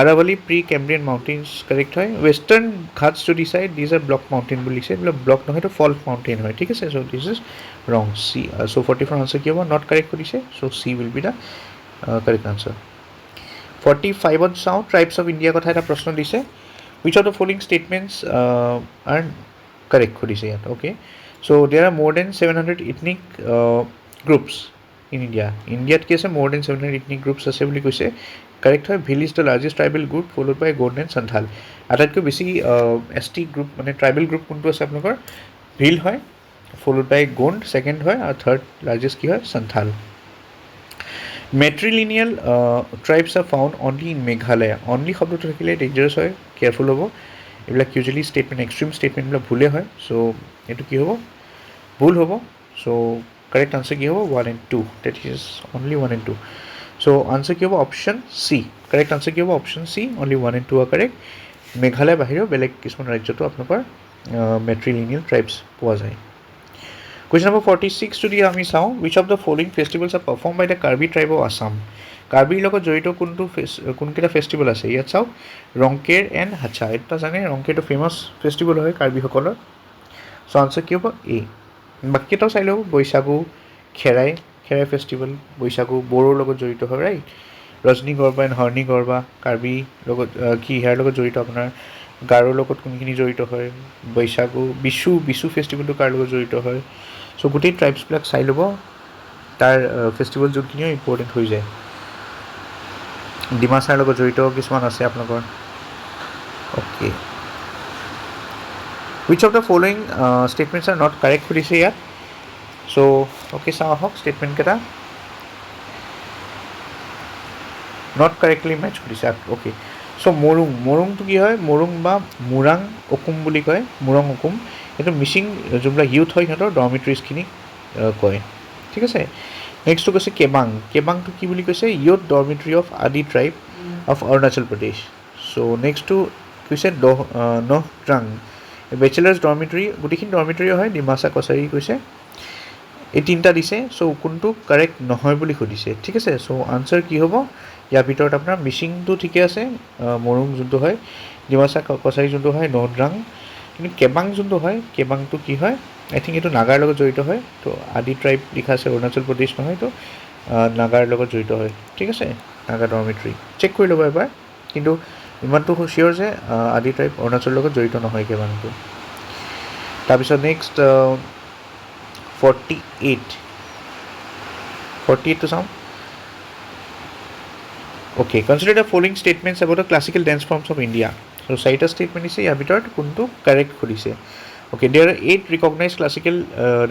Aravalli pre Cambrian mountains correct হয় ৱেষ্টাৰ্ণ ঘাটছ যদি চাই দিছ আৰ ব্লক মাউণ্টেইন বুলি দিছে এইবিলাক ব্লক নহয় এইটো ফল্ট মাউণ্টেইন হয় ঠিক আছে so' this is wrong C so' 44 answer কি হ'ব নট কাৰেক্ট কৰিছে so' C will be the correct answer 45ত চাওঁ ট্ৰাইবছ অফ ইণ্ডিয়াৰ কথা এটা প্ৰশ্ন দিছে which of the following statements are correct কৰিছে ইয়াত অ'কে চ' দেৰ আৰ মোৰ দেন 700 ইথনিক গ্ৰুপছ ইন ইণ্ডিয়াত কি আছে মোৰ দেন 700 ইথনিক গ্ৰুপছ আছে বুলি কৈছে কাৰেক্ট হয় Bhil is the largest tribal group followed by Gond and Santhal আটাইতকৈ বেছি ST গ্ৰুপ মানে ট্ৰাইবেল গ্ৰুপ কোনটো আছে আপোনালোকৰ ভিল হয় ফ'ল'ড বাই গোণ্ড ছেকেণ্ড হয় আৰু থাৰ্ড লাৰ্জেষ্ট কি হয় Santhal matrilineal tribes are found only in Meghalaya only শব্দটো থাকিলে ডেঞ্জাৰাছ হয় কেয়াৰফুল হ'ব এইবিলাক ইউজুৱেলি ষ্টেটমেণ্ট এক্সট্ৰিম ষ্টেটমেণ্টবিলাক ভুলে হয় চ' এইটো কি হ'ব ভুল হ'ব চ' কাৰেক্ট আনচাৰ কি হ'ব 1 and 2 that is only 1 and 2 so' answer কি হ'ব অপশ্যন চি কাৰেক্ট আনচাৰ কি হ'ব option C only 1 and 2 are correct Meghalaya বাহিৰেও বেলেগ কিছুমান ৰাজ্যতো আপোনালোকৰ মেট্ৰিলিনিয়েল ট্ৰাইবছ পোৱা যায় কুৱেশ্যন নম্বৰ 46 যদি আমি চাওঁ which of the following festivals are perform by the Karbi tribe of Assam কাৰ্বিৰ লগত জড়িত কোনকেইটা ফেষ্টিভেল আছে ইয়াত চাওক ৰংকেৰ এণ্ড হাছা এটা জানে ৰংকেৰটো ফেমাছ ফেষ্টিভেল হয় কাৰ্বিসকলৰ চ' আনচাৰ কি হ'ব এ বাকীকেইটাও চাই লওক বৈশাগু খেৰাই ফেষ্টিভেল বৈশাগু বড়োৰ লগত জড়িত হয় right Rajani garba and হৰ্ণী garba Karbi লগত কি ইয়াৰ লগত জড়িত আপোনাৰ গাৰোৰ লগত কোনখিনি জড়িত হয় বৈশাগু বিশু ফেষ্টিভেলটো কাৰ লগত জড়িত হয় চ' গোটেই ট্ৰাইবছবিলাক চাই ল'ব তাৰ ফেষ্টিভেল যোনখিনিও ইম্পৰ্টেণ্ট হৈ যায় ডিমাছাৰ লগত জড়িত কিছুমান আছে আপোনালোকৰ okay wish of the following statements are not correct সুধিছে ইয়াত চ' অ'কে চাওঁ আহক ষ্টেটমেণ্টকেইটা নট কাৰেক্টলি মেটচ কৰিছে অ'কে চ' মৰুংটো কি হয় মৰুং বা মুৰাং অকুম বুলি কয় মুৰং অকুম এইটো মিচিং যোনবিলাক ইউথ হয় সিহঁতৰ ডৰ্মিটৰিজখিনি কয় ঠিক আছে নেক্সটটো কৈছে কেবাংটো কি বুলি কৈছে ইয়'ত ডৰমিট্ৰি অফ আদি ট্ৰাইব অফ অৰুণাচল প্ৰদেশ চ' নেক্সটটো কৈছে নহদ্ৰাং বেচেলাৰ্ছ ডৰমিট্ৰি গোটেইখিনি ডৰমিট্ৰি হয় ডিমাচা কছাৰী কৈছে এই তিনিটা দিছে চ' কোনটো কাৰেক্ট নহয় বুলি সুধিছে ঠিক আছে চ' আনচাৰ কি হ'ব ইয়াৰ ভিতৰত আপোনাৰ মিচিংটো ঠিকে আছে মৰুং যোনটো হয় ডিমাচা কছাৰী যোনটো হয় নহদ্ৰাং কিন্তু কেবাং যোনটো হয় কেবাংটো কি হয় আই থিংক এইটো নাগাৰ লগত জড়িত হয় তো আদি ট্ৰাইব লিখা আছে অৰুণাচল প্ৰদেশ নহয় তো নাগাৰ লগত জড়িত হয় ঠিক আছে নাগা ডৰমিট্ৰি চেক কৰি ল'ব এবাৰ কিন্তু ইমানটো চিয়'ৰ যে আদি ট্ৰাইব অৰুণাচলৰ লগত জড়িত নহয় কেবাংটো তাৰপিছত নেক্সট 48টো চাওঁ Okay, consider the following statements about the classical dance forms of India. So, চাৰিটা statement দিছে ইয়াৰ ভিতৰত কোনটো কাৰেক্ট সুধিছে Okay, there are 8 recognized classical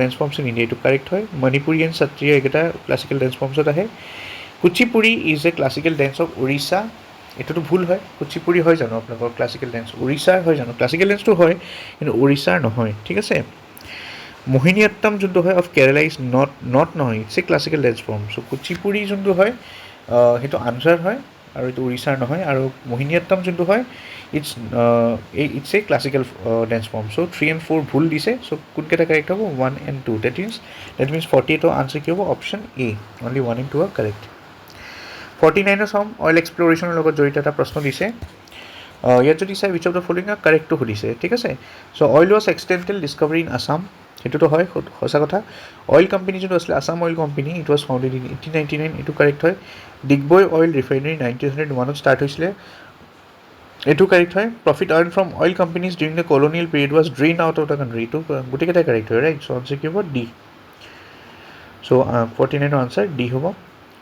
dance forms in India. এইটো কাৰেক্ট হয় মণিপুৰী এণ্ড সত্ৰীয়া এইকেইটা ক্লাছিকেল ডেন্স ফৰ্মছত আহে Kuchipudi is a classical dance of Orissa এইটোতো ভুল হয় কুচিপুড়ি হয় জানো আপোনালোকৰ ক্লাছিকেল ডেন্স উৰিষ্যাৰ হয় জানো ক্লাছিকেল ডেন্সটো হয় কিন্তু উৰিষ্যাৰ নহয় ঠিক আছে মোহিনীঅট্টম যোনটো হয় অফ কেৰেলা ইজ নট নহয় it's a classical dance form so' Kuchipudi যোনটো হয় সেইটো আনচাৰ হয় আৰু এইটো উৰিষ্যাৰ নহয় আৰু মোহিনীঅট্টম যোনটো হয় it's a classical dance form so' 3 and 4 ভুল দিছে চ' কোনকেইটা কাৰেক্ট হ'ব 1 and 2 ডেট মিনছ 48ৰ আনচাৰ কি হ'ব option A only 1 and 2 are correct 49 চাম অইল এক্সপ্ল'ৰেশ্যনৰ লগত জড়িত এটা প্ৰশ্ন দিছে ইয়াত যদি চাই উইচ অফ দ্য ফলোইং কাৰেক্টটো সুধিছে ঠিক আছে so' oil was accidental discovery in Assam সেইটোতো হয় সঁচা কথা অইল কোম্পানী যোনটো আছিলে Assam oil company it was founded in 1899 এইটো কাৰেক্ট হয় ডিগবৈ অইল ৰিফাইনেৰী 1901ত ষ্টাৰ্ট হৈছিলে এইটো কাৰেক্ট হয় profit earn from oil companies during the colonial period was drain out of the country এইটো গোটেইকেইটাই কাৰেক্ট হয় ৰাইট চ' আনচাৰ কি হ'ব ডি চ' 49ৰ আনচাৰ ডি হ'ব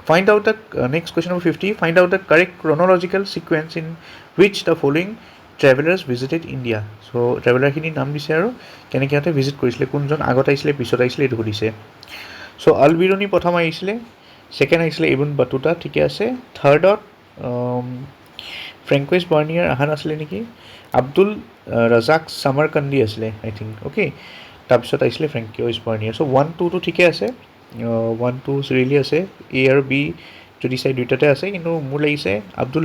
find out the next question number 50 find out the correct chronological sequence in which the following travellers visited India so' ট্ৰেভেলাৰখিনিৰ নাম দিছে আৰু কেনেকৈ সিহঁতে ভিজিট কৰিছিলে কোনজন আগত আহিছিলে পিছত আহিছিলে এইটো সুধিছে চ' আলবিৰণী প্ৰথম আহিছিলে ছেকেণ্ড আহিছিলে ইবন বাটুতা ঠিকে আছে থাৰ্ডত ফ্ৰেংকুইজ বাৰ্নিয়াৰ অহা নাছিলে নেকি আব্দুল ৰাজাক চামাৰকান্দি আছিলে আই থিংক অ'কে তাৰপিছত আহিছিলে ফ্ৰেংকুইজ বাৰ্নিয়াৰ চ' 1 2টো ঠিকে আছে 1 2 চিৰিয়েলি আছে এ আৰু বি যদি চাই দুইটাতে আছে কিন্তু মোৰ লাগিছে আব্দুল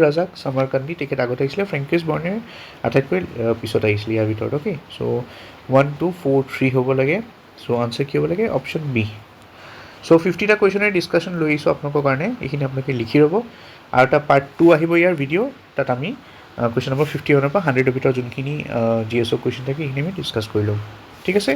ৰাজাক চামাৰকান্দি তেখেত আগতে আহিছিলে ফ্ৰেংকুইজ বাৰ্নিয়াৰ আটাইতকৈ পিছত আহিছিলে ইয়াৰ ভিতৰত অ'কে চ' 1 2 4 3 হ'ব লাগে চ' আনচাৰ কি হ'ব লাগে অপশ্যন বি চ' 50টা কুৱেশ্যনেৰে ডিছকাশ্যন লৈ আহিছোঁ আপোনালোকৰ কাৰণে এইখিনি আপোনালোকে লিখি ৰ'ব আৰু এটা পাৰ্ট 2 আহিব ইয়াৰ ভিডিঅ' তাত আমি কুৱেশ্যন নম্বৰ 51ৰ পৰা 100ৰ ভিতৰত যোনখিনি জি এছ অ' কুৱেশ্যন থাকে সেইখিনি আমি ডিছকাছ কৰি ল'ম ঠিক আছে